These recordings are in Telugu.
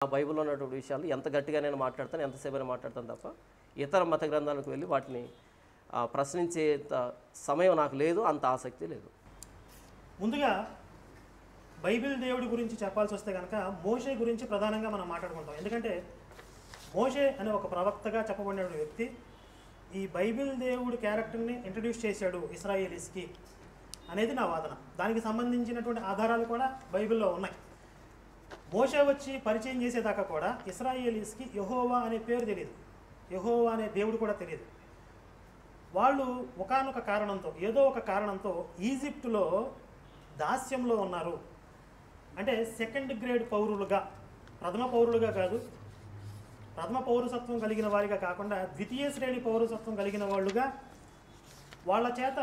ఆ బైబిల్లో ఉన్నటువంటి విషయాలు ఎంత గట్టిగా నేను మాట్లాడతాను, ఎంతసేపు మాట్లాడతాను తప్ప ఇతర మత గ్రంథాలకు వెళ్ళి వాటిని ప్రశ్నించే సమయం నాకు లేదు, అంత ఆసక్తి లేదు. ముందుగా బైబిల్ దేవుడి గురించి చెప్పాల్సి వస్తే కనుక మోషే గురించి ప్రధానంగా మనం మాట్లాడుకుంటాం. ఎందుకంటే మోషే అనే ఒక ప్రవక్తగా చెప్పబడిన వ్యక్తి ఈ బైబిల్ దేవుడి క్యారెక్టర్ని ఇంట్రడ్యూస్ చేశాడు ఇస్రాయేలీస్కి అనేది నా వాదన. దానికి సంబంధించినటువంటి ఆధారాలు కూడా బైబిల్లో ఉన్నాయి. మోషే వచ్చి పరిచయం చేసేదాకా కూడా ఇస్రాయేలీస్కి యెహోవా అనే పేరు తెలియదు, యెహోవా అనే దేవుడు కూడా తెలియదు. వాళ్ళు ఒకానొక కారణంతో, ఏదో ఒక కారణంతో ఈజిప్టులో దాస్యంలో ఉన్నారు. అంటే సెకండ్ గ్రేడ్ పౌరులుగా, ప్రథమ పౌరులుగా కాదు, ప్రథమ పౌరసత్వం కలిగిన వారిగా కాకుండా ద్వితీయ శ్రేణి పౌరసత్వం కలిగిన వాళ్ళుగా, వాళ్ళ చేత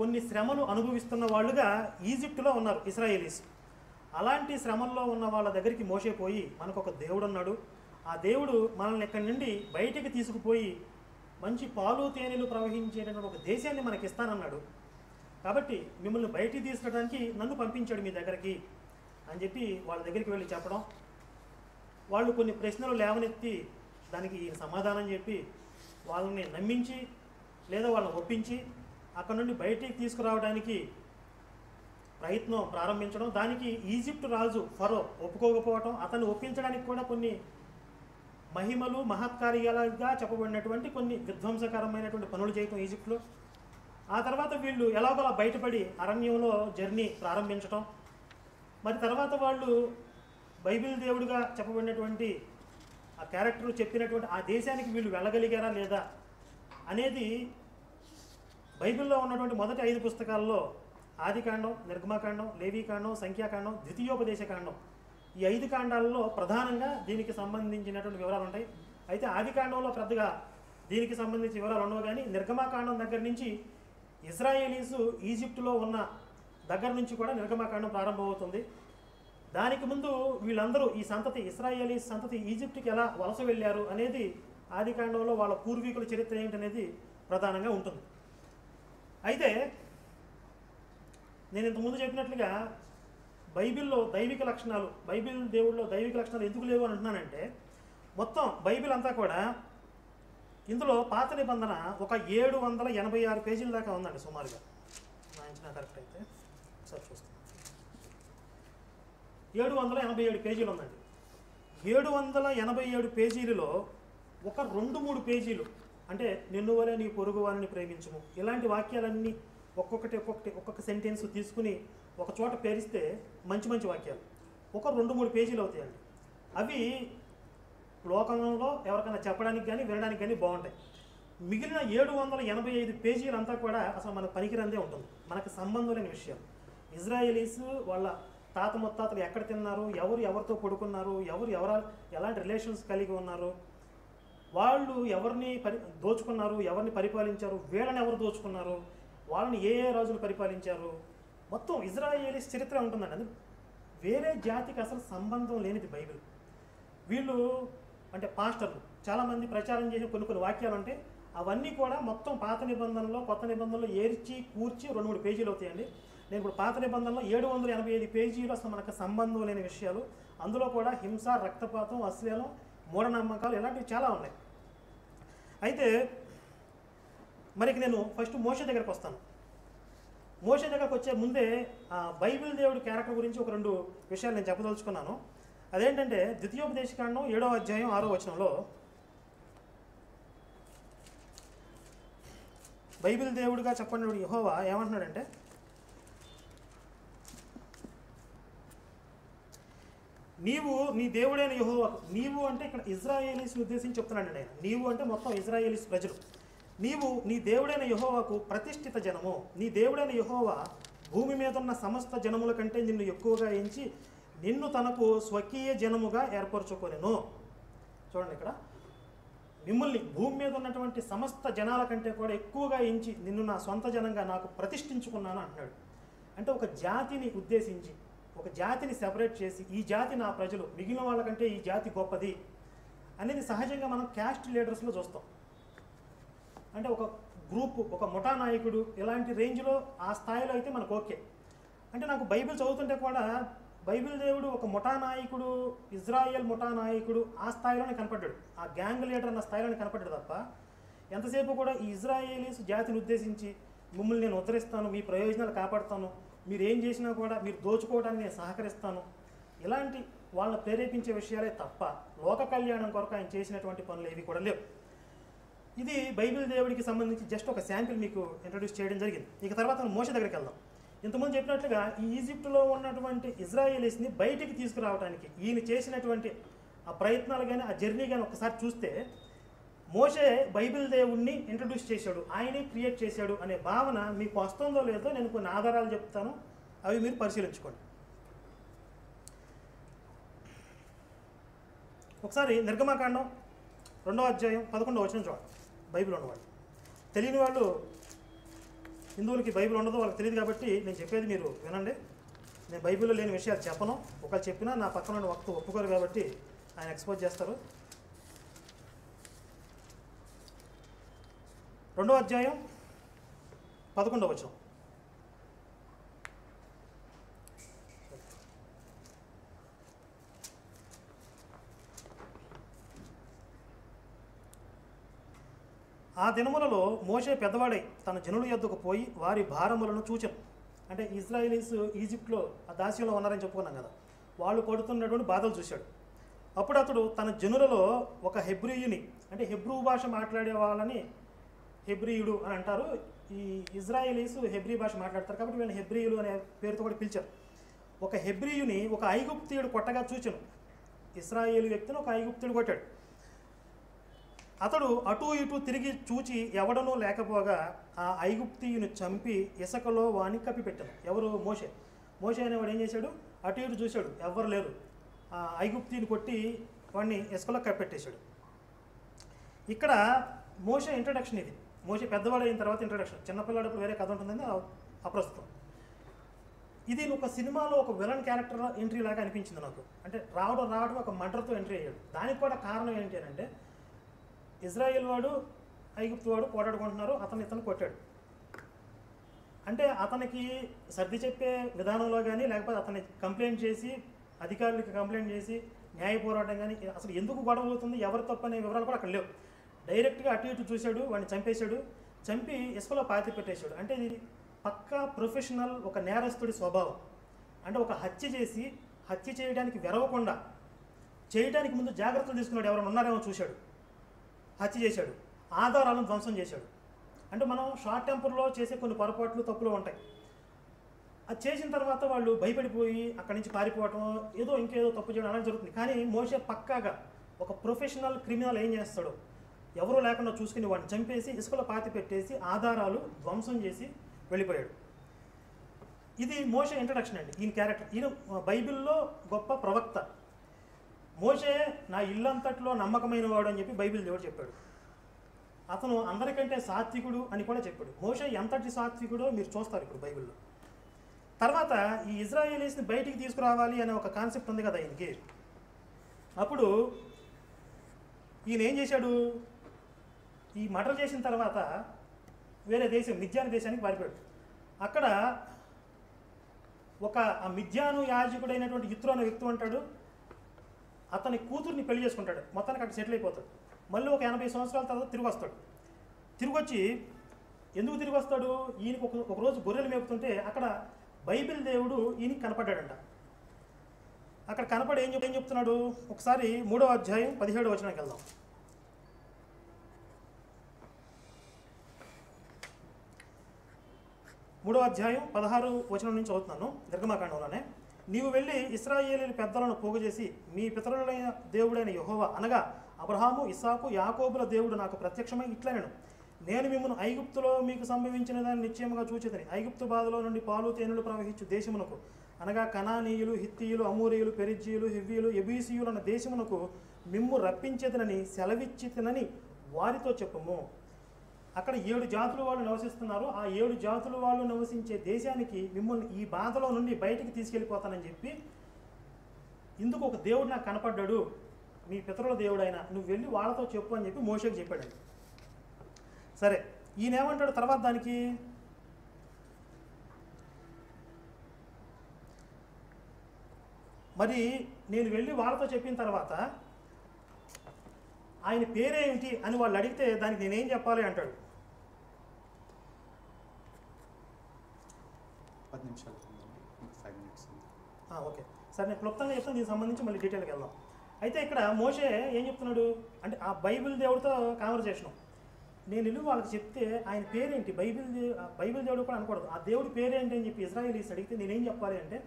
కొన్ని శ్రమలు అనుభవిస్తున్న వాళ్ళుగా ఈజిప్టులో ఉన్నారు ఇస్రాయేలీస్. అలాంటి శ్రమల్లో ఉన్న వాళ్ళ దగ్గరికి మోషే పోయి, మనకు ఒక దేవుడు ఉన్నాడు, ఆ దేవుడు మనల్ని ఇక్కడి నుండి బయటికి తీసుకుపోయి మంచి పాలు తేనెలు ప్రవహించేటటువంటి ఒక దేశాన్ని మనకి ఇస్తానన్నాడు, కాబట్టి మిమ్మల్ని బయటికి తీసుకురావడానికి నన్ను పంపించాడు మీ దగ్గరికి అని చెప్పి వాళ్ళ దగ్గరికి వెళ్ళి చెప్పడం. వాళ్ళు కొన్ని ప్రశ్నలు లేవనెత్తి దానికి సమాధానం చెప్పి వాళ్ళని నమ్మించి లేదా వాళ్ళని ఒప్పించి అక్కడ నుండి బయటికి తీసుకురావడానికి ప్రయత్నం ప్రారంభించడం. దానికి ఈజిప్ట్ రాజు ఫరో ఒప్పుకోకపోవటం, అతన్ని ఒప్పించడానికి కూడా కొన్ని మహిమలు మహత్కార్యాలుగా చెప్పబడినటువంటి కొన్ని విధ్వంసకరమైనటువంటి పనులు చేయటం ఈజిప్ట్లో. ఆ తర్వాత వీళ్ళు ఎలాగోలా బయటపడి అరణ్యంలో జర్నీ ప్రారంభించటం. మరి తర్వాత వాళ్ళు బైబిల్ దేవుడిగా చెప్పబడినటువంటి ఆ క్యారెక్టర్ చెప్పినటువంటి ఆ దేశానికి వీళ్ళు వెళ్ళగలిగారా లేదా అనేది బైబిల్లో ఉన్నటువంటి మొదటి 5 పుస్తకాల్లో ఆదికాండం, నిర్గమకాండం, లేవీకాండం, సంఖ్యాకాండం, ద్వితీయోపదేశకాండం, ఈ 5 కాండాలలో ప్రధానంగా దీనికి సంబంధించినటువంటి వివరాలు ఉంటాయి. అయితే ఆదికాండంలో పెద్దగా దీనికి సంబంధించిన వివరాలు ఉండవు, కానీ నిర్గమకాండం దగ్గర నుంచి ఇజ్రాయేలీసు ఈజిప్టులో ఉన్న దగ్గర నుంచి కూడా నిర్గమకాండం ప్రారంభమవుతుంది. దానికి ముందు వీళ్ళందరూ ఈ సంతతి ఇస్రాయేలీస్ సంతతి ఈజిప్టుకి ఎలా వలస వెళ్ళారు అనేది ఆదికాండంలో వాళ్ళ పూర్వీకుల చరిత్ర ఏంటనేది ప్రధానంగా ఉంటుంది. అయితే నేను ఇంతకుముందు చెప్పినట్లుగా బైబిల్లో దైవిక లక్షణాలు, బైబిల్ దేవుళ్ళలో దైవిక లక్షణాలు ఎందుకు లేవు అని అంటున్నానంటే, మొత్తం బైబిల్ అంతా కూడా ఇందులో పాత నిబంధన ఒక 786 పేజీల దాకా ఉందండి సుమారుగా. నా అంచనా కరెక్ట్ అయితే ఒకసారి చూస్తాను. 787 పేజీలు ఉందండి. 787 పేజీలలో ఒక 2-3 పేజీలు అంటే నిన్ను వలె నీ పొరుగు వారిని ప్రేమించుము, ఇలాంటి వాక్యాలన్నీ ఒక్కొక్క సెంటెన్స్ తీసుకుని ఒక చోట పేరిస్తే మంచి మంచి వాక్యాలు ఒక 2-3 పేజీలు అవుతాయండి. అవి లోకంలో ఎవరికైనా చెప్పడానికి కానీ వినడానికి కానీ బాగుంటాయి. మిగిలిన 785 పేజీలంతా కూడా అసలు మనకు పనికిరందే ఉంటుంది, మనకు సంబంధం లేని విషయాలు. ఇజ్రాయేలీస్ వాళ్ళ తాత ముత్తాతలు ఎక్కడ తిన్నారు, ఎవరితో పడుకున్నారు, ఎలాంటి రిలేషన్స్ కలిగి ఉన్నారు, వాళ్ళు ఎవరిని దోచుకున్నారు, ఎవరిని పరిపాలించారు, వీళ్ళని ఎవరు దోచుకున్నారు, వాళ్ళని ఏ రాజులు పరిపాలించారు, మొత్తం ఇజ్రాయేలీస్ చరిత్ర ఉంటుందండి. అది వేరే జాతికి అసలు సంబంధం లేనిది బైబిల్. వీళ్ళు అంటే పాస్టర్లు చాలామంది ప్రచారం చేసిన కొన్ని వాక్యాలు అంటే అవన్నీ కూడా మొత్తం పాత నిబంధనలో కొత్త నిబంధనలో ఏర్చి కూర్చి 2-3 పేజీలు అవుతాయండి. నేను ఇప్పుడు పాత నిబంధనలో 785 పేజీలు అసలు మనకు సంబంధం లేని విషయాలు, అందులో కూడా హింస, రక్తపాతం, అశ్లీలం, మూఢనమ్మకాలు ఇలాంటివి చాలా ఉన్నాయి. అయితే మరికి నేను ఫస్ట్ మోషే దగ్గరకు వస్తాను. మోషే దగ్గరకు వచ్చే ముందే బైబిల్ దేవుడి క్యారెక్టర్ గురించి ఒక 2 విషయాలు నేను చెప్పదలుచుకున్నాను. అదేంటంటే ద్వితీయోపదేశకాండం 7వ అధ్యాయం 6వ వచనంలో బైబిల్ దేవుడిగా చెప్పండి యెహోవా ఏమంటున్నాడంటే, నీవు నీ దేవుడైన యెహోవా, నీవు అంటే ఇక్కడ ఇజ్రాయేలీస్ని ఉద్దేశించి చెప్తున్నాడు ఆయన. నీవు అంటే మొత్తం ఇజ్రాయేలీస్ ప్రజలు. నీవు నీ దేవుడైన యెహోవాకు ప్రతిష్ఠిత జనము, నీ దేవుడైన యెహోవా భూమి మీద ఉన్న సమస్త జనముల కంటే నిన్ను ఎక్కువగా ఎంచి నిన్ను తనకు స్వకీయ జనముగా ఏర్పరచుకొనెను. చూడండి, ఇక్కడ మిమ్మల్ని భూమి మీద ఉన్నటువంటి సమస్త జనాల కంటే కూడా ఎక్కువగా ఎంచి నిన్ను నా సొంత జనంగా నాకు ప్రతిష్ఠించుకున్నాను అంటున్నాడు. అంటే ఒక జాతిని ఉద్దేశించి, ఒక జాతిని సెపరేట్ చేసి, ఈ జాతి నా ప్రజలు, మిగిలిన వాళ్ళకంటే ఈ జాతి గొప్పది అనేది సహజంగా మనం క్యాస్ట్ లీడర్స్లో చూస్తాం. అంటే ఒక గ్రూప్, ఒక ముఠా నాయకుడు ఇలాంటి రేంజ్లో ఆ స్థాయిలో అయితే మనకు ఓకే. అంటే నాకు బైబిల్ చదువుతుంటే కూడా బైబిల్ దేవుడు ఒక ముఠా నాయకుడు, ఇజ్రాయెల్ ముఠా నాయకుడు ఆ స్థాయిలోనే కనపడ్డాడు, ఆ గ్యాంగ్ లీడర్ అన్న స్థాయిలోనే కనపడ్డాడు తప్ప ఎంతసేపు కూడా ఈ ఇజ్రాయేలీస్ జాతిని ఉద్దేశించి మిమ్మల్ని నేను ఉద్ధరిస్తాను, మీ ప్రయోజనాలు కాపాడుతాను, మీరు ఏం చేసినా కూడా మీరు దోచుకోవడానికి నేను సహకరిస్తాను, ఇలాంటి వాళ్ళని ప్రేరేపించే విషయాలే తప్ప లోక కళ్యాణం కొరకు ఆయన చేసినటువంటి పనులు ఏవి కూడా లేవు. ఇది బైబిల్ దేవుడికి సంబంధించి జస్ట్ ఒక శాంపిల్ మీకు ఇంట్రడ్యూస్ చేయడం జరిగింది. ఇక తర్వాత మనం మోషే దగ్గరికి వెళ్దాం. ఇంతకుముందు చెప్పినట్లుగా ఈ ఈజిప్టులో ఉన్నటువంటి ఇజ్రాయేలీస్ని బయటికి తీసుకురావడానికి ఈయన చేసినటువంటి ఆ ప్రయత్నాలు కానీ ఆ జర్నీ కానీ ఒకసారి చూస్తే మోషే బైబిల్ దేవుణ్ణి ఇంట్రడ్యూస్ చేశాడు, ఆయనే క్రియేట్ చేశాడు అనే భావన మీకు వస్తుందో లేదో నేను కొన్ని ఆధారాలు చెప్తాను, అవి మీరు పరిశీలించుకోండి. ఒకసారి నిర్గమాకాండం 2వ అధ్యాయం 11వ వచనం చూడండి. బైబిల్ ఉన్నవాళ్ళు, తెలియని వాళ్ళు, హిందువులకి బైబిల్ ఉండదు, వాళ్ళకి తెలియదు కాబట్టి నేను చెప్పేది మీరు వినండి. నేను బైబిల్లో లేని విషయాలు చెప్పను, ఒకళ్ళు చెప్పినా నా పక్కన ఉన్న వక్త ఒప్పుకోరు కాబట్టి ఆయన ఎక్స్పోజ్ చేస్తారు. 2వ అధ్యాయం 11వ వచనం. ఆ దినములలో మోషే పెద్దవాడై తన జనుల యొద్దకు పోయి వారి భారములను చూచెను. అంటే ఇజ్రాయేలీస్ ఈజిప్ట్లో ఆ దాస్యంలో ఉన్నారని చెప్పుకున్నాం కదా, వాళ్ళు పడుతున్నటువంటి బాధలు చూశాడు. అప్పుడు అతడు తన జనులలో ఒక హెబ్రీయుని, అంటే హెబ్రూ భాష మాట్లాడే వాళ్ళని హెబ్రీయుడు అని అంటారు. ఈ ఇజ్రాయేలీస్ హెబ్రీ భాష మాట్లాడతారు కాబట్టి వీళ్ళని హెబ్రీయులు అనే పేరుతో కూడా పిలిచారు. ఒక హెబ్రీయుని ఒక ఐగుప్తీయుడు కొట్టగా చూచెను. ఇశ్రాయేలు వ్యక్తిని ఒక ఐగుప్తీయుడు కొట్టాడు. అతడు అటూ ఇటూ తిరిగి చూచి ఎవడనూ లేకపోగా ఆ ఐగుప్తీయుని చంపి ఇసుకలో వాణ్ణి కప్పిపెట్టాను. ఎవరు? మోషే. మోషే అనేవాడు ఏం చేశాడు? అటు ఇటు చూశాడు, ఎవ్వరు లేరు, ఆ ఐగుప్తీయుని కొట్టి వాడిని ఇసుకలో కప్పెట్టేశాడు. ఇక్కడ మోషే ఇంట్రడక్షన్ ఇది. మోషే పెద్దవాడు అయిన తర్వాత ఇంట్రడక్షన్. చిన్నపిల్లాడప్పుడు వేరే కథ ఉంటుందని అప్రస్తుతం. ఇది ఒక సినిమాలో ఒక విలన్ క్యారెక్టర్ ఎంట్రీ లాగా అనిపించింది నాకు. అంటే రావడం ఒక మర్డర్తో ఎంట్రీ అయ్యాడు. దానికి కూడా కారణం ఏంటి అని అంటే ఇజ్రాయెల్ వాడు ఐగుప్తు వాడు పోరాడుకుంటున్నారు, ఇతను కొట్టాడు. అంటే అతనికి సర్ది చెప్పే విధానంలో కానీ లేకపోతే అతన్ని కంప్లైంట్ చేసి అధికారులకి కంప్లైంట్ చేసి న్యాయ పోరాటం కానీ అసలు ఎందుకు గొడవ అవుతుంది, ఎవరు తప్పు అనే వివరాలు కూడా అక్కడ లేవు. డైరెక్ట్గా అటు ఇటు చూశాడు, వాడిని చంపేశాడు, చంపి ఇసుకలో పాతి పెట్టేశాడు. అంటే ఇది పక్కా ప్రొఫెషనల్ ఒక నేరస్తుడి స్వభావం. అంటే ఒక హత్య చేయడానికి వెరవకుండా చేయడానికి ముందు జాగ్రత్తలు తీసుకున్నాడు, ఎవరైనా ఉన్నారేమో చూశాడు, హత్య చేశాడు, ఆధారాలను ధ్వంసం చేశాడు. అంటే మనం షార్ట్ టెంపర్లో చేసే కొన్ని పొరపాట్లు తప్పులు ఉంటాయి. అది చేసిన తర్వాత వాళ్ళు భయపడిపోయి అక్కడి నుంచి పారిపోవటం, ఇంకేదో తప్పు చేయడం అలాగే జరుగుతుంది. కానీ మోషే పక్కాగా ఒక ప్రొఫెషనల్ క్రిమినల్ ఏం చేస్తాడో ఎవరూ లేకుండా చూసుకుని వాడిని చంపేసి ఇసుకలో పాతి పెట్టేసి ఆధారాలు ధ్వంసం చేసి వెళ్ళిపోయాడు. ఇది మోషే ఇంట్రడక్షన్ అండి. ఈయన క్యారెక్టర్. ఈయన బైబిల్లో గొప్ప ప్రవక్త. మోషే నా ఇల్లంతట్లో నమ్మకమైన వాడు అని చెప్పి బైబిల్ దేవుడు చెప్పాడు. అతను అందరికంటే సాత్వికుడు అని కూడా చెప్పాడు. మోషే ఎంతటి సాత్వికుడో మీరు చూస్తారు ఇప్పుడు బైబిల్లో. తర్వాత ఈ ఇజ్రాయేలీస్ని బయటికి తీసుకురావాలి అనే ఒక కాన్సెప్ట్ ఉంది కదా ఈయనకి. అప్పుడు ఈయన ఏం చేశాడు? ఈ మర్డర్ చేసిన తర్వాత వేరే దేశం మిద్యాను దేశానికి పారిపోయాడు. అక్కడ ఆ మిద్యాను యాజకుడైనటువంటి యిత్రో అనే వ్యక్తి ఉంటాడు, అతని కూతుర్ని పెళ్లి చేసుకుంటాడు, మొత్తానికి అక్కడ సెటిల్ అయిపోతాడు. మళ్ళీ ఒక 80 సంవత్సరాల తర్వాత తిరిగి వస్తాడు. తిరిగి వచ్చి ఎందుకు తిరిగి వస్తాడు? ఈయనకు ఒక రోజు గొర్రెలు మేపుతుంటే అక్కడ బైబిల్ దేవుడు ఈయనకి కనపడ్డాడంట. అక్కడ కనపడి ఏం చెప్తున్నాడు? ఒకసారి 3వ అధ్యాయం 17వ వచనానికి వెళ్దాం. 3వ అధ్యాయం 16వ వచనం నుంచి చదువుతున్నాను నిర్గమాకాండంలోనే. నీవు వెళ్ళి ఇశ్రాయేలీయుల పెద్దలను పోగుచేసి మీ పితరులైన దేవుడైన యెహోవా అనగా అబ్రహాము, ఇస్సాకు, యాకోబుల దేవుడు నాకు ప్రత్యక్షమై ఇట్లనెను, నేను మిమ్మల్ని ఐగుప్తులో మీకు సంభవించిన దాన్ని నిశ్చయముగా చూచితిని. ఐగుప్తు బాధలో నుండి పాలు తేనెలు ప్రవహించు దేశమునకు అనగా కనానీయులు, హిత్తీయులు, అమోరీయులు, పెరిజ్జీయులు, హివ్వీయులు, ఎబీసీయులు అన్న దేశమునకు మిమ్ము రప్పించేదనని సెలవిచ్చితినని వారితో చెప్పము. అక్కడ 7 జాతుల వాళ్ళు నివసిస్తున్నారు. ఆ 7 జాతుల వాళ్ళు నివసించే దేశానికి మిమ్మల్ని ఈ బాధలో నుండి బయటికి తీసుకెళ్ళిపోతానని చెప్పి ఇందుకు ఒక దేవుడు నాకు కనపడ్డాడు, మీ పితరుల దేవుడైన, నువ్వు వెళ్ళి వాళ్ళతో చెప్పు అని చెప్పి మోషేకి చెప్పాడు. సరే, ఈయన ఏమంటాడు తర్వాత దానికి? మరి నేను వెళ్ళి వాళ్ళతో చెప్పిన తర్వాత ఆయన పేరేమిటి అని వాళ్ళు అడిగితే దానికి నేనేం చెప్పాలి అంటాడు. 10 నిమిషాలు 5 minutes. ఓకే సరే, నేను క్లుప్తంగా చెప్తాను, దీనికి సంబంధించి మళ్ళీ డీటెయిల్కి వెళ్దాం. అయితే ఇక్కడ మోషే ఏం చెప్తున్నాడు అంటే ఆ బైబిల్ దేవుడితో కాన్వర్జేషన్. నేను వెళ్ళి వాళ్ళకి చెప్తే ఆయన పేరేంటి, బైబిల్ దేవుడు కూడా అనకూడదు, ఆ దేవుడి పేరేంటి అని చెప్పి ఇజ్రాయేలీస్ అడిగితే నేనేం చెప్పాలి అంటే,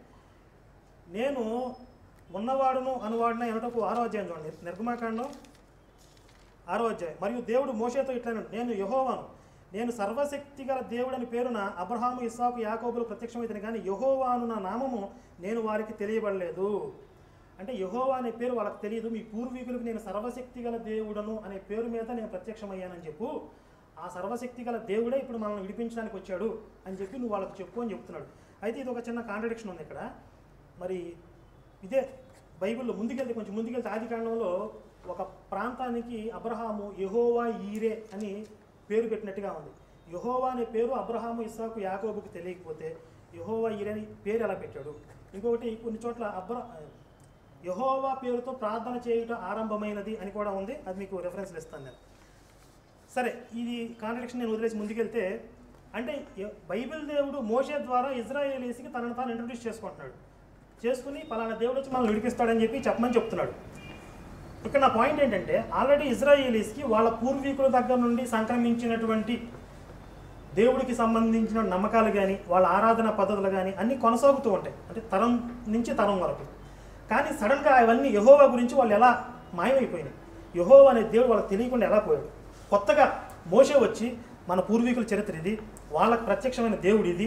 నేను ఉన్నవాడును అనువాడున ఎనటకు 6వ అధ్యాయం చూడండి, నిర్గమాకాండం 6వ అధ్యాయం. మరియు దేవుడు మోషేతో ఇట్లా, నేను యెహోవాను, నేను సర్వశక్తి గల దేవుడని పేరున అబ్రహాము ఇస్సాకు యాకోబులు ప్రత్యక్షమైతేనే కానీ యెహోవాను నా నామము నేను వారికి తెలియబడలేదు. అంటే యెహోవా అనే పేరు వాళ్ళకి తెలియదు, మీ పూర్వీకులకు నేను సర్వశక్తి గల దేవుడను అనే పేరు మీద నేను ప్రత్యక్షమయ్యానని చెప్పు, ఆ సర్వశక్తి గల దేవుడే ఇప్పుడు మనల్ని విడిపించడానికి వచ్చాడు అని చెప్పి నువ్వు వాళ్ళకి చెప్పు అని చెప్తున్నాడు. అయితే ఇది ఒక చిన్న కాంట్రడిక్షన్ ఉంది ఇక్కడ. మరి ఇదే బైబిల్లో కొంచెం ముందుకెళ్తే ఆదికాండంలో ఒక ప్రాంతానికి అబ్రహాము యెహోవా ఈరే అని పేరు పెట్టినట్టుగా ఉంది. యెహోవా అనే పేరు అబ్రహాము ఇస్సాకు యాకోబుకి తెలియకపోతే యెహోవా ఈరే అని పేరు ఎలా పెట్టాడు? ఇంకొకటి కొన్ని చోట్ల యెహోవా పేరుతో ప్రార్థన చేయటం ఆరంభమైనది అని కూడా ఉంది, అది మీకు రెఫరెన్స్లు ఇస్తాను నేను. సరే, ఇది కాంట్రడిక్షన్ నేను వదిలేసి ముందుకెళ్తే, అంటే బైబిల్ దేవుడు మోషే ద్వారా ఇజ్రాయేలీస్కి తనను తాను ఇంట్రడ్యూస్ చేసుకుని పలానా దేవుడు వచ్చి మనల్ని విడిపిస్తాడని చెప్పమని చెప్తున్నాడు. ఇక్కడ నా పాయింట్ ఏంటంటే, ఆల్రెడీ ఇజ్రాయేలీస్కి వాళ్ళ పూర్వీకుల దగ్గర నుండి సంక్రమించినటువంటి దేవుడికి సంబంధించిన నమ్మకాలు కానీ వాళ్ళ ఆరాధన పద్ధతులు కానీ అన్నీ కొనసాగుతూ ఉంటాయి, అంటే తరం నుంచి తరం వరకు. కానీ సడన్గా అవన్నీ యెహోవా గురించి వాళ్ళు ఎలా మాయమైపోయినాయి, యెహోవా అనే దేవుడు వాళ్ళకి తెలియకుండా ఎలా పోయాడు. కొత్తగా మోషే వచ్చి మన పూర్వీకుల చరిత్ర ఇది, వాళ్ళకి ప్రత్యక్షమైన దేవుడు ఇది,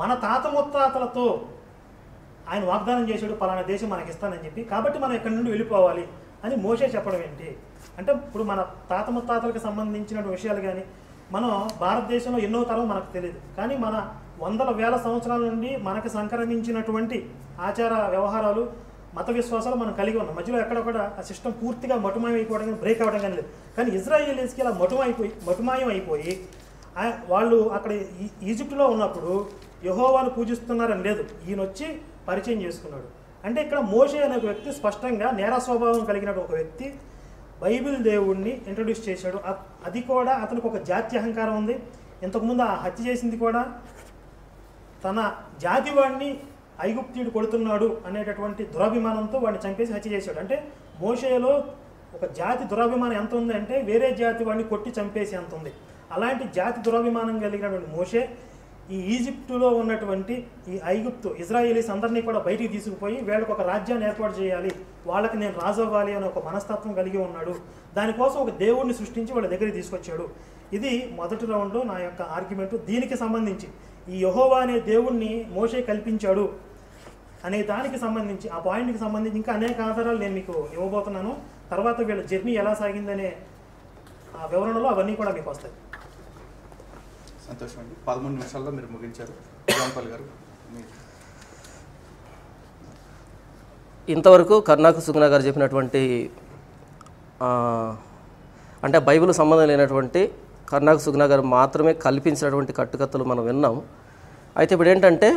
మన తాత ముత్తాతలతో ఆయన వాగ్దానం చేశాడు పలానా దేశం మనకి ఇస్తానని చెప్పి, కాబట్టి మనం ఎక్కడి నుండి వెళ్ళిపోవాలి అని మోషే చెప్పడం ఏంటి అంటే, ఇప్పుడు మన తాత ముత్తాతలకు సంబంధించిన విషయాలు కానీ మనం భారతదేశంలో ఎన్నో తరం మనకు తెలియదు, కానీ మన వందల వేల సంవత్సరాల నుండి మనకు సంక్రమించినటువంటి ఆచార వ్యవహారాలు మత విశ్వాసాలు మనం కలిగి ఉన్నాం. మధ్యలో ఎక్కడ కూడా ఆ సిస్టమ్ పూర్తిగా మటుమాయం అయిపోవడం కానీ బ్రేక్ అవ్వడం కానీ లేదు. కానీ ఇజ్రాయేలీస్కి ఇలా మటుమాయం అయిపోయి వాళ్ళు అక్కడ ఈజిప్టులో ఉన్నప్పుడు యెహోవాను పూజిస్తున్నారని లేదు, ఈయన వచ్చి పరిచయం చేసుకున్నాడు. అంటే ఇక్కడ మోషే అనే ఒక వ్యక్తి స్పష్టంగా నేర స్వభావం కలిగిన ఒక వ్యక్తి బైబిల్ దేవుడిని ఇంట్రడ్యూస్ చేశాడు. అది కూడా అతనికి ఒక జాతి అహంకారం ఉంది. ఇంతకుముందు ఆ హత్య చేసింది కూడా తన జాతి వాడిని ఐగుప్తీయుడు కొడుతున్నాడు అనేటటువంటి దురాభిమానంతో వాడిని చంపేసి హత్య చేశాడు. అంటే మోషేలో ఒక జాతి దురాభిమానం ఎంత ఉంది అంటే వేరే జాతి వాడిని కొట్టి చంపేసి ఎంత ఉంది. అలాంటి జాతి దురాభిమానం కలిగినటువంటి మోషే ఈ ఈజిప్టులో ఉన్నటువంటి ఈ ఐగుప్తు ఇజ్రాయేలీస్ అందరినీ కూడా బయటికి తీసుకుపోయి వీళ్ళకి ఒక రాజ్యాన్ని ఏర్పాటు చేయాలి, వాళ్ళకి నేను రాజు అవ్వాలి అనే ఒక మనస్తత్వం కలిగి ఉన్నాడు. దానికోసం ఒక దేవుడిని సృష్టించి వాళ్ళ దగ్గరికి తీసుకొచ్చాడు. ఇది మొదటి రౌండ్లో నా యొక్క ఆర్గ్యుమెంటు. దీనికి సంబంధించి ఈ యెహోవా అనే దేవుణ్ణి మోషే కల్పించాడు అనే దానికి సంబంధించి, ఆ పాయింట్కి సంబంధించి ఇంకా అనేక ఆధారాలు నేను మీకు ఇవ్వబోతున్నాను. తర్వాత వీళ్ళ జర్నీ ఎలా సాగిందనే ఆ వివరణలో అవన్నీ కూడా మీకు వస్తాయి. సంతోషం అండి. 13 నిమిషాల్లో మీరు ముగించారు. రాంపల్ గారు, ఇంతవరకు కర్ణాకు సుగుణ గారు చెప్పినటువంటి అంటే బైబిల్ సంబంధం లేనటువంటి కర్ణాకు సుగుణ గారు మాత్రమే కల్పించినటువంటి కట్టుకథలు మనం విన్నాం. అయితే ఇప్పుడు ఏంటంటే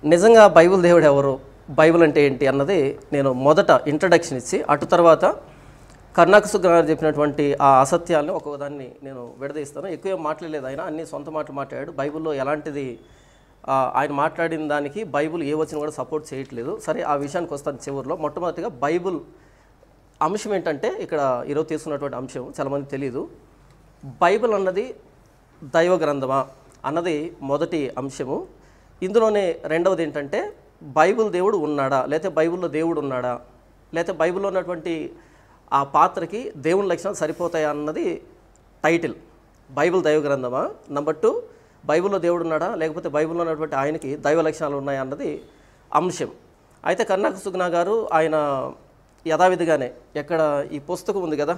నిజంగా బైబిల్ దేవుడు ఎవరు, బైబిల్ అంటే ఏంటి అన్నది నేను మొదట ఇంట్రడక్షన్ ఇచ్చి అటు తర్వాత కర్ణాకు సుగుణ గారు చెప్పినటువంటి ఆ అసత్యాలను ఒక్కొక్కదాన్ని నేను విడదీస్తాను. ఎక్కువ మాట్లాడలేదు ఆయన, అన్ని సొంత మాటలు మాట్లాడాడు. బైబిల్లో ఎలాంటిది ఆయన మాట్లాడిన దానికి బైబిల్ ఏ వచ్చినా కూడా సపోర్ట్ చేయట్లేదు. సరే, ఆ విషయానికి వస్తాను చివరిలో. మొట్టమొదటిగా బైబిల్ అంశం ఏంటంటే ఇక్కడ ఈరోజు తీసుకున్నటువంటి అంశం చాలామంది తెలియదు. బైబిల్ అన్నది దైవ గ్రంథమా అన్నది మొదటి అంశము. ఇందులోనే రెండవది ఏంటంటే బైబిల్ దేవుడు ఉన్నాడా, లేకపోతే బైబిల్లో దేవుడు ఉన్నాడా, లేకపోతే బైబిల్లో ఉన్నటువంటి ఆ పాత్రకి దేవుని లక్షణాలు సరిపోతాయా అన్నది టైటిల్. బైబిల్ దైవ గ్రంథమా. నెంబర్ 2, బైబిల్లో దేవుడు ఉన్నాడా, లేకపోతే బైబిల్లో ఉన్నటువంటి ఆయనకి దైవ లక్షణాలు ఉన్నాయా అన్నది అంశం. అయితే కర్ణాకు సుగుణ గారు ఆయన యథావిధిగానే ఎక్కడ ఈ పుస్తకం ఉంది కదా,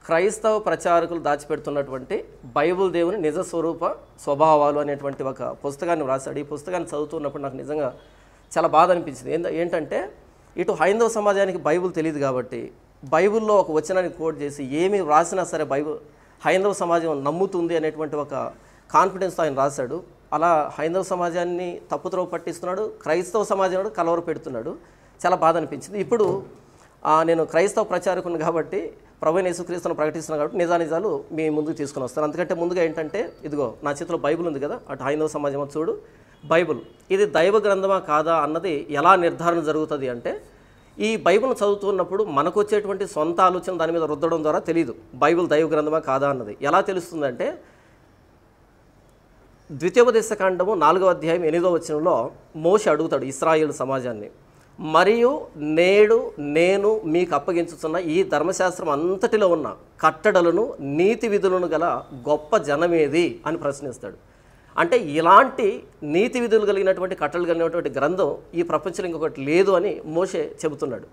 క్రైస్తవ ప్రచారకులు దాచిపెడుతున్నటువంటి బైబిల్ దేవుని నిజ స్వరూప స్వభావాలు అనేటువంటి ఒక పుస్తకాన్ని వ్రాసాడు. ఈ పుస్తకాన్ని చదువుతున్నప్పుడు నాకు నిజంగా చాలా బాధ అనిపించింది. ఏంటంటే ఇటు హైందవ సమాజానికి బైబిల్ తెలియదు కాబట్టి బైబిల్లో ఒక వచనాన్ని కోట్ చేసి ఏమి వ్రాసినా సరే హైందవ సమాజం నమ్ముతుంది అనేటువంటి ఒక కాన్ఫిడెన్స్తో ఆయన రాశాడు. అలా హైందవ సమాజాన్ని తప్పుత్రోవ పట్టిస్తున్నాడు, క్రైస్తవ సమాజాన్ని కలవర పెడుతున్నాడు. చాలా బాధ అనిపించింది. ఇప్పుడు నేను క్రైస్తవ ప్రచారకుని కాబట్టి ప్రభువైన యేసుక్రీస్తును ప్రకటిస్తున్నాను కాబట్టి నిజానిజాలు మీ ముందుకు తీసుకుని వస్తాను. అందుకంటే ముందుగా ఏంటంటే ఇదిగో నా చేతిలో బైబిల్ ఉంది కదా, అటు హైందవ సమాజం చూడు బైబిల్ ఇది దైవ గ్రంథమా కాదా అన్నది ఎలా నిర్ధారణ జరుగుతుంది అంటే, ఈ బైబిల్ను చదువుతున్నప్పుడు మనకు వచ్చేటువంటి సొంత ఆలోచన దాని మీద రుద్దడం ద్వారా తెలియదు బైబిల్ దైవ గ్రంథమా కాదా అన్నది. ఎలా తెలుస్తుందంటే, ద్వితీయోపదేశకాండము 4వ అధ్యాయం 8వ వచనంలో మోషే అడుగుతాడు ఇశ్రాయేలు సమాజాన్ని, మరియు నేడు నేను మీకు అప్పగించుతున్న ఈ ధర్మశాస్త్రం అంతటిలో ఉన్న కట్టడలను నీతి విధులను గల గొప్ప జనమేది అని ప్రశ్నిస్తాడు. అంటే ఇలాంటి నీతి విధులు కలిగినటువంటి కట్టడలు కలిగినటువంటి గ్రంథం ఈ ప్రపంచంలో ఇంకొకటి లేదు అని మోషే చెబుతున్నాడు.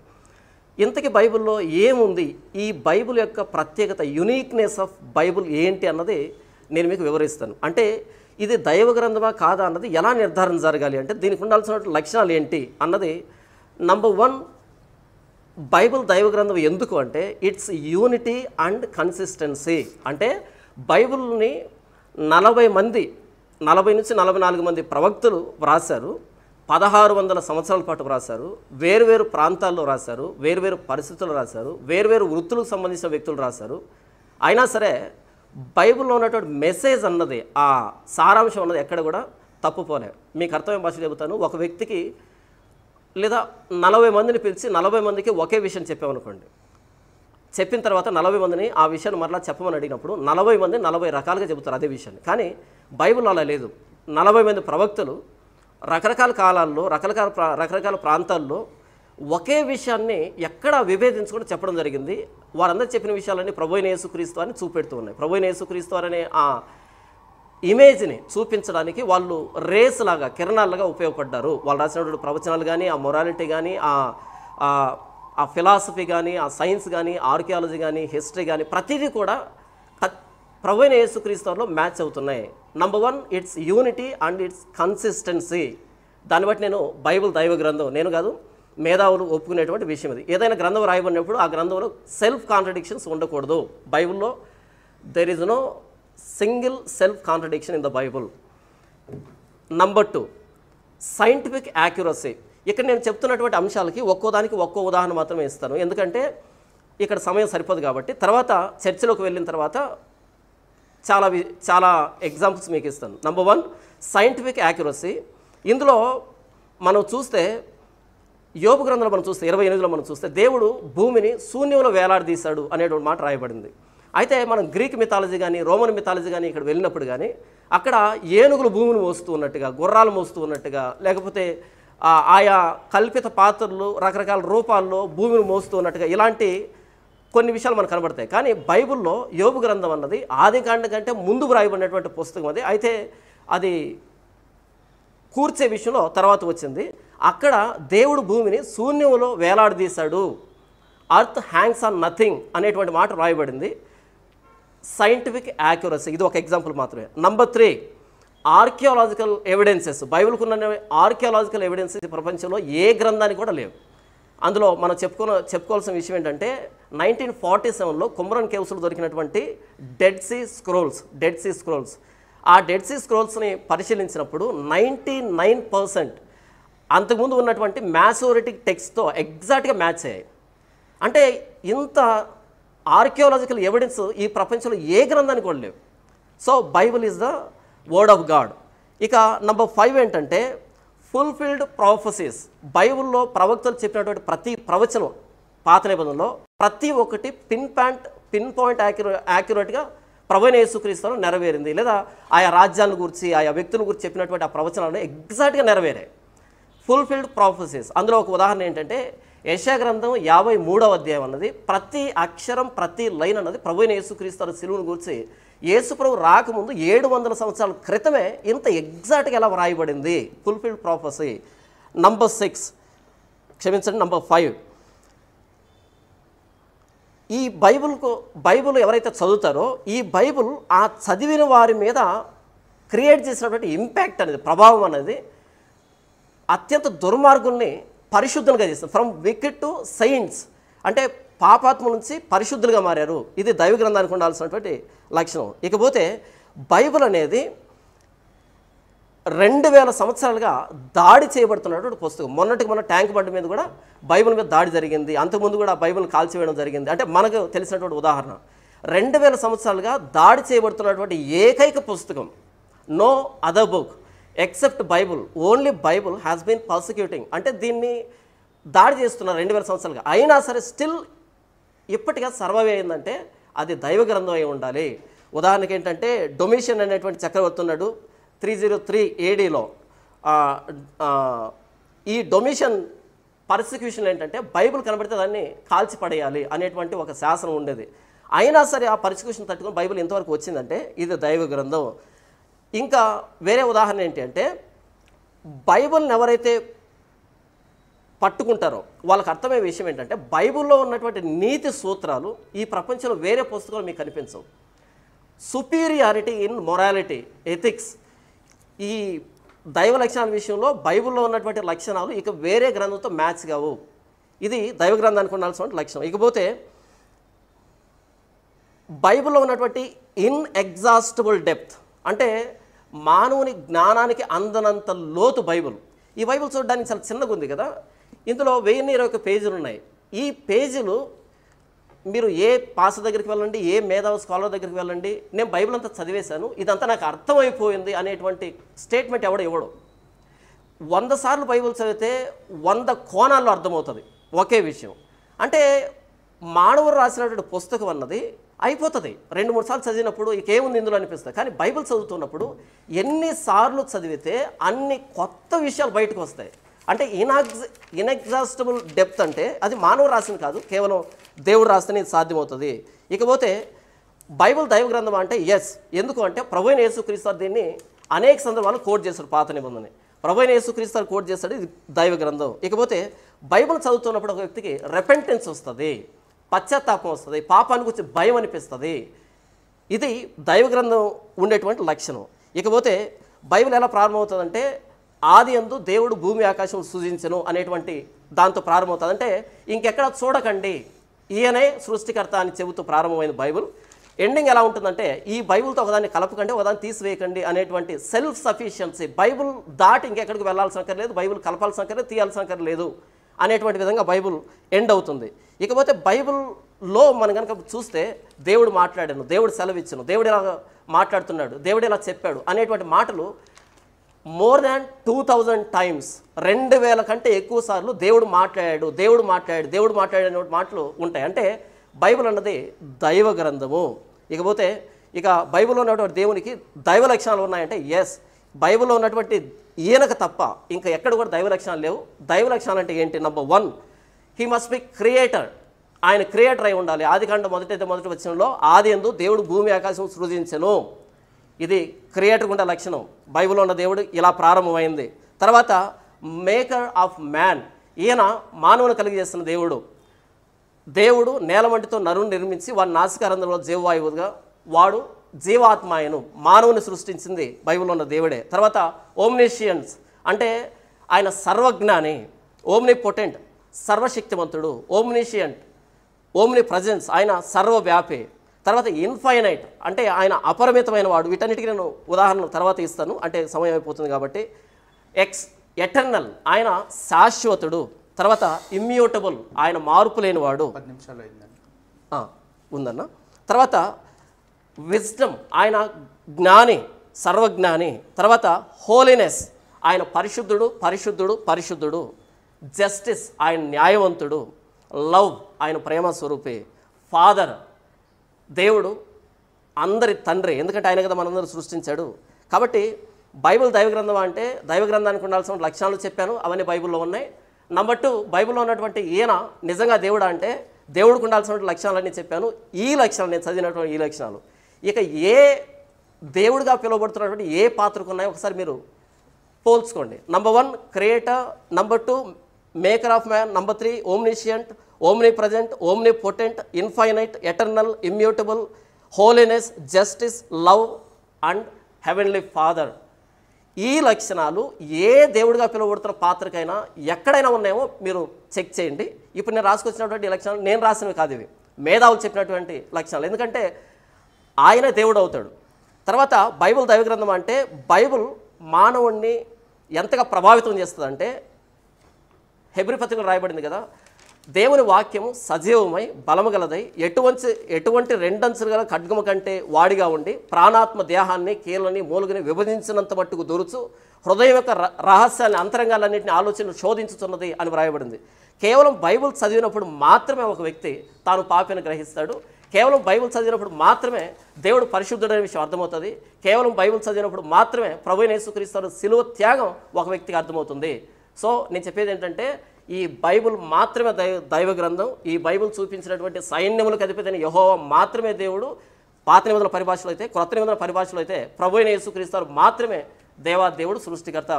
ఇంతకీ బైబిల్లో ఏముంది, ఈ బైబిల్ యొక్క ప్రత్యేకత, యునీక్నెస్ ఆఫ్ బైబిల్ ఏంటి అన్నది నేను మీకు వివరిస్తాను. అంటే ఇది దైవ గ్రంథమా కాదా అన్నది ఎలా నిర్ధారణ జరగాలి అంటే, దీనికి ఉండాల్సిన లక్షణాలు ఏంటి అన్నది. నంబర్ 1, బైబిల్ దైవ గ్రంథం ఎందుకు అంటే ఇట్స్ యూనిటీ అండ్ కన్సిస్టెన్సీ. అంటే బైబిల్ని 40 నుంచి 44 మంది ప్రవక్తలు వ్రాశారు, 1600 సంవత్సరాల పాటు వ్రాశారు, వేరువేరు ప్రాంతాల్లో రాశారు, వేరువేరు పరిస్థితుల్లో రాశారు, వేరువేరు వృత్తులకు సంబంధించిన వ్యక్తులు రాశారు. అయినా సరే బైబిల్లో ఉన్నటువంటి మెసేజ్ అన్నది, ఆ సారాంశం అన్నది ఎక్కడ కూడా తప్పుపోలే. మీకు అర్థమైన భాష చెబుతాను. ఒక వ్యక్తికి లేదా 40 మందిని పిలిచి 40 మందికి ఒకే విషయం చెప్పామనుకోండి, చెప్పిన తర్వాత 40 మందిని ఆ విషయాన్ని మరలా చెప్పమని అడిగినప్పుడు 40 మంది 40 రకాలుగా చెబుతారు అదే విషయాన్ని. కానీ బైబిల్ అలా లేదు. 40 మంది ప్రవక్తలు రకరకాల కాలాల్లో రకరకాల ప్రాంతాల్లో ఒకే విషయాన్ని ఎక్కడ విభేదించుకుంటూ చెప్పడం జరిగింది. వారందరూ చెప్పిన విషయాలన్నీ ప్రభువైన యేసుక్రీస్తు అని చూపెడుతూ ఉన్నాయి. ప్రభువైన యేసుక్రీస్తు అనే ఆ ఇమేజ్ని చూపించడానికి వాళ్ళు రేస్ లాగా, కిరణాలుగా ఉపయోగపడ్డారు. వాళ్ళు రాసినటువంటి ప్రవచనాలు కానీ, ఆ మొరాలిటీ కానీ, ఆ ఫిలాసఫీ కానీ, ఆ సైన్స్ కానీ, ఆర్కియాలజీ కానీ, హిస్టరీ కానీ ప్రతిదీ కూడా ప్రభువైన యేసుక్రీస్తులో మ్యాచ్ అవుతున్నాయి. Number 1, it's unity and it's consistency. దాన్ని బట్టి నేను బైబిల్ దైవ గ్రంథం, నేను కాదు మేధావులు ఒప్పుకునేటువంటి విషయం ఇది. ఏదైనా గ్రంథం రాయబడినప్పుడు ఆ గ్రంథంలో సెల్ఫ్ కాంట్రడిక్షన్స్ ఉండకూడదు. బైబిల్లో there is no single self contradiction in the Bible. Number 2, scientific accuracy. ఇక్కడ నేను చెప్తున్నటువంటి అంశాలకి ఒక్కో దానికి ఒక్కో ఉదాహరణ మాత్రమే ఇస్తాను, ఎందుకంటే ఇక్కడ సమయం సరిపోదు కాబట్టి. తర్వాత చర్చలోకి వెళ్ళిన తర్వాత చాలా ఎగ్జాంపుల్స్ మీకు ఇస్తాను. Number 1, scientific accuracy. ఇందులో మనం చూస్తే యోబు గ్రంథంలో మనం చూస్తే 28లో మనం చూస్తే దేవుడు భూమిని శూన్యంలో వేలాడదీశాడు అనేటువంటి మాట రాయబడింది. అయితే మనం గ్రీక్ మిథాలజీ కానీ, రోమన్ మిథాలజీ కానీ ఇక్కడ వెళ్ళినప్పుడు కానీ అక్కడ ఏనుగులు భూమిని మోస్తూ ఉన్నట్టుగా, గుర్రాలు మోస్తూ ఉన్నట్టుగా, లేకపోతే ఆయా కల్పిత పాత్రలు రకరకాల రూపాల్లో భూమిని మోస్తూ ఉన్నట్టుగా ఇలాంటి కొన్ని విషయాలు మనకు కనబడతాయి. కానీ బైబిల్లో యోబు గ్రంథం అన్నది ఆదికాండం కంటే ముందు వ్రాయబడినటువంటి పుస్తకం అది. అయితే అది కూర్చే విషయంలో తర్వాత వచ్చింది. అక్కడ దేవుడు భూమిని శూన్యంలో వేలాడదీశాడు, అర్త్ హ్యాంగ్స్ ఆన్ నథింగ్ అనేటువంటి మాట రాయబడింది. సైంటిఫిక్ యాక్యురసీ, ఇది ఒక ఎగ్జాంపుల్ మాత్రమే. Number 3, archaeological evidences. బైబిల్కు ఉన్న ఆర్కియాలజికల్ ఎవిడెన్సెస్ ప్రపంచంలో ఏ గ్రంథానికి కూడా లేవు. అందులో మనం చెప్పుకోవాల్సిన విషయం ఏంటంటే 1947లో కుమ్రన్ కేవ్స్లో దొరికినటువంటి డెడ్ సీ స్క్రోల్స్. ఆ డెడ్ సీ స్క్రోల్స్ని పరిశీలించినప్పుడు 99% అంతకుముందు ఉన్నటువంటి మ్యాసోరిటిక్ టెక్స్ట్తో ఎగ్జాక్ట్గా మ్యాచ్ అయ్యాయి. అంటే ఇంత ఆర్కియాలజికల్ ఎవిడెన్స్ ఈ ప్రపంచంలో ఏ గ్రంథానికి కూడా లేవు. So Bible is the word of God. ఇక నంబర్ 5 ఏంటంటే ఫుల్ఫిల్డ్ ప్రాఫెసీస్. బైబిల్లో ప్రవక్తలు చెప్పినటువంటి ప్రతి ప్రవచనం పాత నిబంధనలో ప్రతి ఒక్కటి పిన్ పాయింట్ యాక్యురేట్గా ప్రభువైన యేసుక్రీస్తులో నెరవేరింది. లేదా ఆయా రాజ్యాల గురించి, ఆయా వ్యక్తుల గురించి చెప్పినటువంటి ఆ ప్రవచనాలు ఎగ్జాక్ట్గా నెరవేరాయి. Fulfilled prophecies. అందులో ఒక ఉదాహరణ ఏంటంటే యెషయా గ్రంథం 53వ అధ్యాయం అన్నది ప్రతి అక్షరం, ప్రతి లైన్ అన్నది ప్రభువైన యేసుక్రీస్తు సిలువను గురించి యేసుప్రభు రాకముందు 700 సంవత్సరాల క్రితమే ఇంత ఎగ్జాక్ట్గా ఎలా వ్రాయబడింది. Fulfilled prophecy. నంబర్ 5, ఈ బైబిల్ ఎవరైతే చదువుతారో ఈ బైబిల్ ఆ చదివిన వారి మీద క్రియేట్ చేసినటువంటి ఇంపాక్ట్ అనేది, ప్రభావం అనేది అత్యంత దుర్మార్గుల్ని పరిశుద్ధులుగా చేస్తుంది. From wicket to saints. అంటే పాపాత్మ నుంచి పరిశుద్ధులుగా మారారు. ఇది దైవ గ్రంథానికి ఉండాల్సినటువంటి లక్షణం. ఇకపోతే బైబిల్ అనేది 2000 సంవత్సరాలుగా దాడి చేయబడుతున్నటువంటి పుస్తకం. మొన్నటికి మన ట్యాంక్ బండ్ మీద కూడా బైబిల్ మీద దాడి జరిగింది, అంతకుముందు కూడా బైబిల్ కాల్చివేయడం జరిగింది. అంటే మనకు తెలిసినటువంటి ఉదాహరణ. 2000 సంవత్సరాలుగా దాడి చేయబడుతున్నటువంటి ఏకైక పుస్తకం, no other book except Bible, only Bible has been persecuting. అంటే దీన్ని దాడి చేస్తున్నారు 2000 సంవత్సరాలుగా, అయినా సరే స్టిల్ ఇప్పటిగా సర్వైవ్ అయిందంటే అది దైవ గ్రంథం అయి ఉండాలి. ఉదాహరణకి ఏంటంటే డొమిషియన్ అనేటువంటి చక్రవర్తి ఉన్నాడు 303 ADలో. ఈ డొమిషియన్ పర్సిక్యూషన్ ఏంటంటే బైబిల్ కనబడితే దాన్ని కాల్చిపడేయాలి అనేటువంటి ఒక శాసనం ఉండేది. అయినా సరే ఆ పర్సిక్యూషన్ తట్టుకుని బైబిల్ ఇంతవరకు వచ్చిందంటే ఇది దైవ గ్రంథం. ఇంకా వేరే ఉదాహరణ ఏంటి అంటే బైబిల్ని ఎవరైతే పట్టుకుంటారో వాళ్ళకి అర్థమయ్యే విషయం ఏంటంటే బైబిల్లో ఉన్నటువంటి నీతి సూత్రాలు ఈ ప్రపంచంలో వేరే పుస్తకాలు మీకు కనిపించవు. సుపీరియారిటీ ఇన్ మొరాలిటీ, ఎథిక్స్, ఈ దైవ లక్షణాల విషయంలో బైబిల్లో ఉన్నటువంటి లక్షణాలు ఇక వేరే గ్రంథంతో మ్యాచ్ కావు. ఇది దైవ గ్రంథానికి ఉండాల్సిన లక్షణం. ఇకపోతే బైబిల్లో ఉన్నటువంటి ఇన్ఎగ్జాస్టబుల్ డెప్త్, అంటే మానవుని జ్ఞానానికి అందనంత లోతు బైబిల్. ఈ బైబిల్ చూడడానికి చాలా చిన్నగా ఉంది కదా, ఇందులో 1021 పేజీలు ఉన్నాయి. ఈ పేజీలు మీరు ఏ పాస దగ్గరికి వెళ్ళండి, ఏ మేధావి స్కాలర్ దగ్గరికి వెళ్ళండి, నేను బైబిల్ అంతా చదివేశాను, ఇదంతా నాకు అర్థమైపోయింది అనేటువంటి స్టేట్మెంట్ ఎవడో ఇవ్వడు. 100 సార్లు బైబిల్ చదివితే 100 కోణాల్లో అర్థమవుతుంది ఒకే విషయం. అంటే మానవుడు రాసినటువంటి పుస్తకం అన్నది అయిపోతుంది 2-3 సార్లు చదివినప్పుడు ఇకేముంది ఇందులో అనిపిస్తుంది. కానీ బైబిల్ చదువుతున్నప్పుడు ఎన్నిసార్లు చదివితే అన్ని కొత్త విషయాలు బయటకు వస్తాయి. అంటే ఇన్ఎగ్జాస్టబుల్ డెప్త్ అంటే అది మానవుడు రాసింది కాదు, కేవలం దేవుడు రాస్తేనే ఇది సాధ్యమవుతుంది. ఇకపోతే బైబిల్ దైవ గ్రంథం అంటే ఎస్, ఎందుకు అంటే ప్రభువైన యేసుక్రీస్తు దీన్ని అనేక సందర్భాలు కోట్ చేశాడు. పాత నిబంధనని ప్రభువైన యేసుక్రీస్తు కోట్ చేశాడు, ఇది దైవ గ్రంథం. ఇకపోతే బైబిల్ చదువుతున్నప్పుడు ఒక వ్యక్తికి రెపెంటెన్స్ వస్తుంది, పశ్చాత్తాపం వస్తుంది, పాపాన్ని గురించి భయం అనిపిస్తుంది. ఇది దైవ గ్రంథం ఉండేటువంటి లక్షణం. ఇకపోతే బైబిల్ ఎలా ప్రారంభమవుతుందంటే ఆది యందు దేవుడు భూమి ఆకాశం సృజించెను అనేటువంటి దాంతో ప్రారంభమవుతుంది. అంటే ఇంకెక్కడ చూడకండి, ఈయనే సృష్టికర్త అని చెబుతూ ప్రారంభమైన బైబిల్. ఎండింగ్ ఎలా ఉంటుందంటే ఈ బైబిల్తో ఒకదాన్ని కలపకండి, ఒకదాన్ని తీసివేయకండి అనేటువంటి సెల్ఫ్ సఫిషియన్సీ. బైబిల్ దాటి ఇంకెక్కడికి వెళ్ళాల్సిన అక్కర్లేదు, బైబిల్ కలపాల్సిన అక్కర్లేదు, తీయాల్సిన అక్కర్లేదు అనేటువంటి విధంగా బైబిల్ ఎండ్ అవుతుంది. ఇకపోతే బైబిల్లో మనం కనుక చూస్తే దేవుడు మాట్లాడాను, దేవుడు సెలవిచ్చాను, దేవుడు ఇలా మాట్లాడుతున్నాడు, దేవుడు ఇలా చెప్పాడు అనేటువంటి మాటలు మోర్ దాన్ 2000 టైమ్స్, 2000 కంటే ఎక్కువ సార్లు దేవుడు మాట్లాడాడు, దేవుడు మాట్లాడాడు, దేవుడు మాట్లాడే మాటలు ఉంటాయి. అంటే బైబిల్ అన్నది దైవ గ్రంథము. ఇకపోతే ఇక బైబిల్లో ఉన్నటువంటి దేవునికి దైవ లక్షణాలు ఉన్నాయంటే ఎస్, బైబిల్లో ఉన్నటువంటి ఈయనకు తప్ప ఇంకా ఎక్కడ కూడా దైవ లక్షణాలు లేవు. దైవ లక్షణాలు అంటే ఏంటి? Number 1, he must be creator. ఆయన క్రియేటర్ అయి ఉండాలి. ఆదికాండం మొదటి వచనంలో ఆది యందు దేవుడు భూమి ఆకాశం సృజించెను, ఇది క్రియేటర్ ఉండే లక్షణం. బైబిల్లో ఉన్న దేవుడు ఇలా ప్రారంభమైంది. తర్వాత మేకర్ ఆఫ్ మ్యాన్, ఈయన మానవుని కలిగజేస్తున్న దేవుడు. దేవుడు నేల వంటితో నరుని నిర్మించి వాడి నాసికారంధ్రంలో జీవవాయువుగా వాడు జీవాత్మాయను మానవుని సృష్టించింది బైబిల్లో ఉన్న దేవుడే. తర్వాత ఓమ్నిషియన్స్ అంటే ఆయన సర్వజ్ఞాని, ఓమ్నిపొటెంట్ సర్వశక్తివంతుడు, ఓమ్నిషియంట్ ఓమ్ని ప్రజెన్స్ ఆయన సర్వవ్యాపి. తర్వాత ఇన్ఫైనైట్ అంటే ఆయన అపరిమితమైన వాడు. వీటన్నిటికీ నేను ఉదాహరణలు తర్వాత ఇస్తాను, అంటే సమయం అయిపోతుంది కాబట్టి. ఎటర్నల్ ఆయన శాశ్వతుడు. తర్వాత ఇమ్యూటబుల్ ఆయన మార్పు లేనివాడు. 10 నిమిషాలు అయిందండి. ఉందన్న. తర్వాత విజ్డమ్ ఆయన జ్ఞాని, సర్వజ్ఞాని. తర్వాత హోలీనెస్ ఆయన పరిశుద్ధుడు పరిశుద్ధుడు పరిశుద్ధుడు. జస్టిస్ ఆయన న్యాయవంతుడు. లవ్ ఆయన ప్రేమ స్వరూపి. ఫాదర్ దేవుడు అందరి తండ్రి, ఎందుకంటే ఆయన కదా మనందరూ సృష్టించాడు. కాబట్టి బైబిల్ దైవ గ్రంథం అంటే దైవ గ్రంథానికి ఉండాల్సిన లక్షణాలు చెప్పాను, అవన్నీ బైబిల్లో ఉన్నాయి. నంబర్ 2, బైబిల్లో ఉన్నటువంటి ఈయన నిజంగా దేవుడా అంటే దేవుడికి ఉండాల్సిన లక్షణాలన్నీ చెప్పాను. ఈ లక్షణాలు నేను చదివినటువంటి ఈ లక్షణాలు ఇక ఏ దేవుడిగా పిలువబడుతున్నటువంటి ఏ పాత్రకు ఉన్నాయో ఒకసారి మీరు పోల్చుకోండి. Number 1 creator, number 2 maker of man, number 3 omniscient, omnipresent, omnipotent, infinite, eternal, immutable, holiness, justice, love and heavenly father. ఈ లక్షణాలు ఏ దేవుడిగా పిలువబడుతున్న పాత్రకైనా ఎక్కడైనా ఉన్నాయేమో మీరు చెక్ చేయండి. ఇప్పుడు నేను రాసుకొచ్చినటువంటి ఈ లక్షణాలు నేను రాసినవి కాదు, ఇవి మేధావులు చెప్పినటువంటి లక్షణాలు. ఎందుకంటే ఆయనే దేవుడు అవుతాడు. తర్వాత బైబిల్ దైవ గ్రంథం అంటే బైబిల్ మానవుణ్ణి ఎంతగా ప్రభావితం చేస్తుందంటే, హెబ్రీ పత్రికలో రాయబడింది కదా, దేవుని వాక్యము సజీవమై బలము గలదై ఎటువంటి రెండంచులు గల ఖడ్గము కంటే వాడిగా ఉండి ప్రాణాత్మ దేహాన్ని కీళ్ళని మూలుగుని విభజించినంత మట్టుకు దూరుచు హృదయం యొక్క రహస్యాన్ని అంతరంగాలన్నింటినీ ఆలోచనలు శోధించుతున్నది అని వ్రాయబడింది. కేవలం బైబిల్ చదివినప్పుడు మాత్రమే ఒక వ్యక్తి తాను పాపిని గ్రహిస్తాడు. కేవలం బైబిల్ చదివినప్పుడు మాత్రమే దేవుడు పరిశుద్ధుడనే విషయం అర్థమవుతుంది. కేవలం బైబిల్ చదివినప్పుడు మాత్రమే ప్రభువైన యేసుక్రీస్తు శిలువ త్యాగం ఒక వ్యక్తికి అర్థమవుతుంది. సో నేను చెప్పేది ఏంటంటే, ఈ బైబిల్ మాత్రమే దైవ గ్రంథం. ఈ బైబిల్ చూపించినటువంటి సైన్యములకు అధిపతి యెహోవా మాత్రమే దేవుడు. పాత నిబంధనల పరిభాషలో అయితే, క్రొత్త నిబంధనల పరిభాషలో అయితే ప్రభువైన యేసుక్రీస్తు మాత్రమే దేవుడు సృష్టికర్త.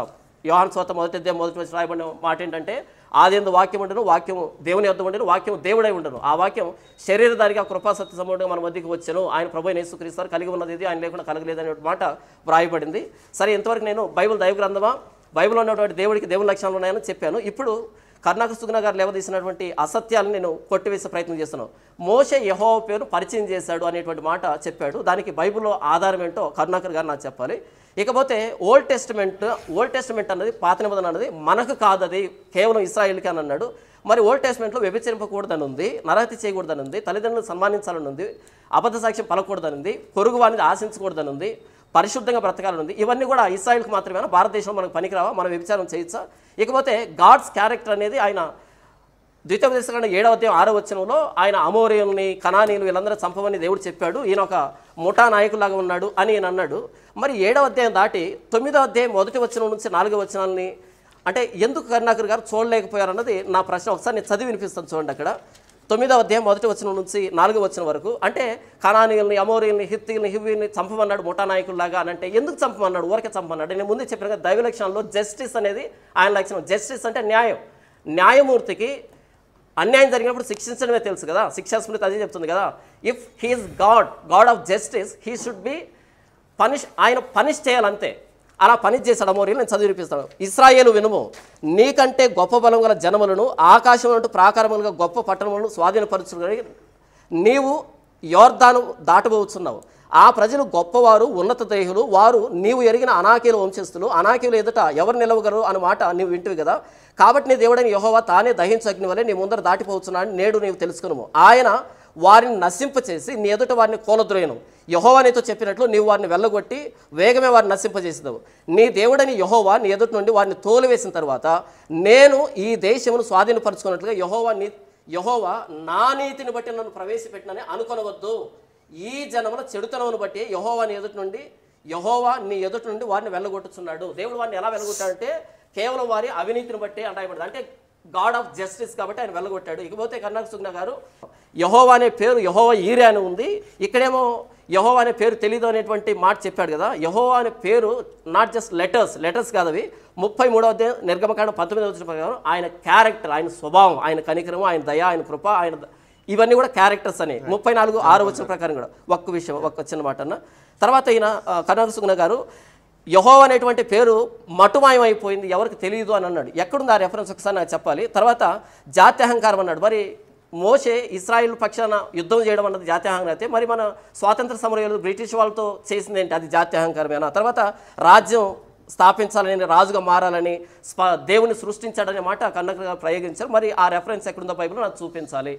యోహాను సువార్త 1:1 రాయబడిన మాట ఏంటంటే, ఆదియందు వాక్యం ఉండను, వాక్యము దేవుని యొద్ద ఉండను, వాక్యము దేవుడై ఉండను. ఆ వాక్యం శరీరధారిగా కృపా సత్య సంబంధంగా మన మధ్యకి వచ్చాను. ఆయన ప్రభువైన యేసుక్రీస్తు కలిగి ఉన్నది ఇది, ఆయన లేకుండా కలగలేదు అనే మాట వ్రాయబడింది. సరే, ఇంతవరకు నేను బైబిల్ దైవ గ్రంథమా, బైబిల్లో ఉన్నటువంటి దేవుని లక్షణాలు ఉన్నాయని చెప్పాను. ఇప్పుడు కర్ణాకర్ సుగుణ గారు లేవదీసినటువంటి అసత్యాలను నేను కొట్టివేసే ప్రయత్నం చేస్తున్నాను. మోషే యెహోవా పేరు పరిచయం చేశాడు అనేటువంటి మాట చెప్పాడు. దానికి బైబిల్లో ఆధారం ఏంటో కర్ణాకర్ గారు నాకు చెప్పాలి. ఇకపోతే ఓల్డ్ టెస్టిమెంట్ అన్నది, పాత నిబంధన అన్నది మనకు కాదు, అది కేవలం ఇశ్రాయేలుకి అని అన్నాడు. మరి ఓల్డ్ టెస్టిమెంట్లో వ్యభిచరింపకూడదని ఉంది, నరహత్య చేయకూడదని ఉంది, తల్లిదండ్రులను సన్మానించాలని ఉంది, అబద్ధ సాక్ష్యం పలకూడదని ఉంది, పొరుగు వారిని ఆశించకూడదని ఉంది, పరిశుద్ధంగా బ్రతకాలని ఉంది. ఇవన్నీ కూడా ఇశ్రాయేలుకి మాత్రమే, భారతదేశంలో మనకు పనికిరావా, మనం వ్యభిచారం చేయొచ్చా? ఇకపోతే గాడ్స్ క్యారెక్టర్ అనేది ఆయన ద్వితీయోపదేశకాండ 7వ అధ్యాయం 6వ వచనంలో ఆయన అమోరీయుల్ని, కనానీయులు వీళ్ళందరూ చంపమని దేవుడు చెప్పాడు. ఈయన ఒక ముఠా నాయకులాగా ఉన్నాడు అని ఈయన అన్నాడు. మరి 7వ అధ్యాయం దాటి 9వ అధ్యాయం 1వ వచనం నుంచి 4వ వచనాలని అంటే ఎందుకు కరుణాకర్ గారు చూడలేకపోయారన్నది నా ప్రశ్న. ఒకసారి నేను చదివి వినిపిస్తాను చూడండి. అక్కడ 9వ అధ్యాయం 1వ వచనం నుంచి 4వ వచనం వరకు అంటే కనానీయుల్ని, అమోరీయుల్ని, హిత్తీయుల్ని, హివ్వీల్ని చంపమన్నాడు ముఠా నాయకుల్లాగా అని అంటే ఎందుకు చంపమన్నాడు? ఊరికే చంపమన్నాడు. నేను ముందే చెప్పాను కదా, దైవ లక్షణంలో జస్టిస్ అనేది ఆయన లక్షణం. జస్టిస్ అంటే న్యాయం. న్యాయమూర్తికి అన్యాయం జరిగినప్పుడు శిక్షించడమే తెలుసు కదా, శిక్షాస్మృతి అదే చెప్తుంది కదా. If he is God of justice, he should be ఆయన పనిష్ చేయాలంతే. అలా పనిష్ చేశాడు అమోరీయులు. నేను చదివి వినిపిస్తాను. ఇశ్రాయేలు వినుము, నీకంటే గొప్ప బలం గల జనములను, ఆకాశం అంటూ ప్రాకారములుగా గొప్ప పట్టణములను స్వాధీనపరుచుకుని నీవు యోర్దాను దాటబోతున్నావు. ఆ ప్రజలు గొప్పవారు, ఉన్నత దేహులు, వారు నీవు ఎరిగిన అనాకీల వంశస్థులు. అనాకీలు ఎదుట ఎవరు నిలవగలరు అన్న మాట నీవు వింటివి కదా. కాబట్టి నీ దేవుడైన యెహోవా తానే దహించు అగ్ని వలె నీ ముందర దాటిపోతున్నాడు. నేడు నీవు తెలుసుకును. ఆయన వారిని నశింపచేసి నీ ఎదుట వారిని కూలద్రోయను. యెహోవా నీతో చెప్పినట్లు నీవు వారిని వెళ్ళగొట్టి వేగమే వారిని నశింపజేసినావు. నీ దేవుడని యెహోవా నీ ఎదుటి నుండి వారిని తోలివేసిన తర్వాత నేను ఈ దేశమును స్వాధీనపరుచుకున్నట్లుగా యెహోవా నా నీతిని బట్టి నన్ను ప్రవేశపెట్టినని అనుకొనవద్దు. ఈ జనముల చెడుతనమును బట్టి యెహోవా నీ ఎదుటి నుండి వారిని వెళ్ళగొట్టుచున్నాడు. దేవుడు వారిని ఎలా వెళ్ళగొట్టాడంటే కేవలం వారి అవినీతిని బట్టి అంటాయబడింది. అంటే గాడ్ ఆఫ్ జస్టిస్ కాబట్టి ఆయన వెళ్ళగొట్టాడు. ఇకపోతే కర్ణాకర్ సుగుణ గారు యెహోవా అనే పేరు యెహోవా ఈరే అని ఉంది. ఇక్కడేమో యెహోవా అనే పేరు తెలీదు అనేటువంటి మాట చెప్పాడు కదా. యెహోవా అనే పేరు నాట్ జస్ట్ లెటర్స్ కాదు అవి. 33వ అధ్యాయం నిర్గమకాండం 19వ వచనం ప్రకారం ఆయన క్యారెక్టర్, ఆయన స్వభావం, ఆయన కనికరము, ఆయన దయ, ఆయన కృప, ఆయన ఇవన్నీ కూడా క్యారెక్టర్స్ అని 34:6 వచనం ప్రకారం కూడా ఒక్క చిన్న మాట అన్న. తర్వాత ఈయన కర్ణాకర్ సుగుణ గారు యెహోవా అనేటువంటి పేరు మటుమాయం అయిపోయింది, ఎవరికి తెలియదు అని అన్నాడు. ఎక్కడుంది ఆ రెఫరెన్స్ ఒకసారి నాకు చెప్పాలి. తర్వాత జాత్యహంకారం అన్నాడు. మరి మోషే ఇశ్రాయేల్ పక్షాన యుద్ధం చేయడం అన్నది జాత్యహంకారం అయితే మరి మన స్వాతంత్ర సమరయోధులు బ్రిటిష్ వాళ్ళతో చేసింది ఏంటి? అది జాత్యహంకారమేనా? తర్వాత రాజ్యం స్థాపించాలని, రాజుగా మారాలని, దేవుని సృష్టించాడనే మాట కర్ణాకర్ గారు ప్రయోగించారు. మరి ఆ రెఫరెన్స్ ఎక్కడుందో బైబిల్లో నాకు చూపించాలి.